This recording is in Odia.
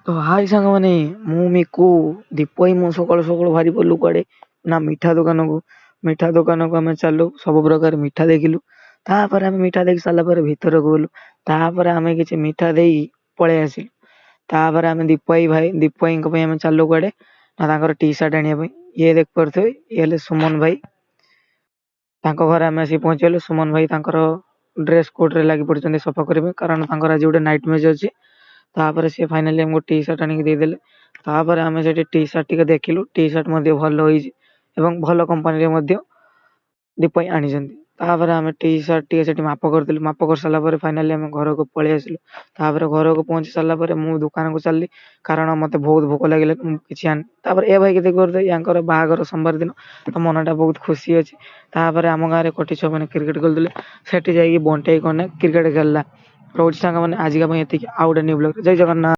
ତ ହାଇ ସାଙ୍ଗମାନେ, ମୁଁ ମିକୁ ଦୀପ ଭାଇ ମୁଁ ସକାଳୁ ସକାଳୁ ବାହାରି ପଡ଼ିଲୁ କୁଆଡ଼େ ନା ମିଠା ଦୋକାନକୁ। ମିଠା ଦୋକାନକୁ ଆମେ ଚାଲୁ, ସବୁ ପ୍ରକାର ମିଠା ଦେଖିଲୁ। ତାପରେ ଆମେ ମିଠା ଦେଖି ସାରିଲା ପରେ ଭିତରକୁ ଗଲୁ। ତାପରେ ଆମେ କିଛି ମିଠା ଦେଇ ପଳେଇ ଆସିଲୁ। ତାପରେ ଆମେ ଦୀପ ଭାଇଙ୍କ ପାଇଁ ଆମେ ଚାଲୁ କୁଆଡ଼େ ନା ତାଙ୍କର ଟି ସାର୍ଟ ଆଣିବା ପାଇଁ। ଇଏ ଦେଖିପାରୁଥିବେ, ଇଏ ହେଲେ ସୁମନ ଭାଇ। ତାଙ୍କ ଘରେ ଆମେ ଆସିକି ପହଞ୍ଚିଗଲୁ। ସୁମନ ଭାଇ ତାଙ୍କର ଡ୍ରେସ୍ କୋଡ୍ରେ ଲାଗି ପଡ଼ିଛନ୍ତି ସଫା କରିବା, କାରଣ ତାଙ୍କର ଆଜି ଗୋଟେ ନାଇଟ୍ ମ୍ୟାଚ୍ ଅଛି। ତାପରେ ସିଏ ଫାଇନାଲି ଆମକୁ ଟି ସାର୍ଟ ଆଣିକି ଦେଇଦେଲେ। ତାପରେ ଆମେ ସେଠି ଟି ସାର୍ଟ ଟିକେ ଦେଖିଲୁ। ଟି ସାର୍ଟ ମଧ୍ୟ ଭଲ ହେଇଛି ଏବଂ ଭଲ କମ୍ପାନୀରେ ମଧ୍ୟ ଦୀପ ଭାଇ ଆଣିଛନ୍ତି। ତାପରେ ଆମେ ଟି ସାର୍ଟ ଟିକେ ସେଠି ମାପ କରିଦେଲୁ। ମାପ କରିସାରିଲା ପରେ ଫାଇନାଲି ଆମେ ଘରକୁ ପଳେଇ ଆସିଲୁ। ତାପରେ ଘରକୁ ପହଞ୍ଚି ସାରିଲା ପରେ ମୁଁ ଦୋକାନକୁ ଚାଲିଲି, କାରଣ ମୋତେ ବହୁତ ଭୋକ ଲାଗିଲା। ମୁଁ କିଛି ଆଣି ତାପରେ ଏ ଭାଇ କେତେ କରିଦେଇ ୟାଙ୍କର ବାହାଘର ସୋମବାର ଦିନ, ତ ମନଟା ବହୁତ ଖୁସି ଅଛି। ତାପରେ ଆମ ଗାଁରେ କୋଟି ଛୁଆମାନେ କ୍ରିକେଟ ଖେଳୁଥିଲେ, ସେଠି ଯାଇକି ବଣ୍ଟେଇ କନେ କ୍ରିକେଟ ଖେଳିଲା। ରହୁଛି ସାଙ୍ଗମାନେ, ଆଜିକା ପାଇଁ ଏତିକି। ଆଉ ଗୋଟେ ନ୍ୟୁ ବ୍ଲଗ୍। ଜୟ ଜଗନ୍ନାଥ।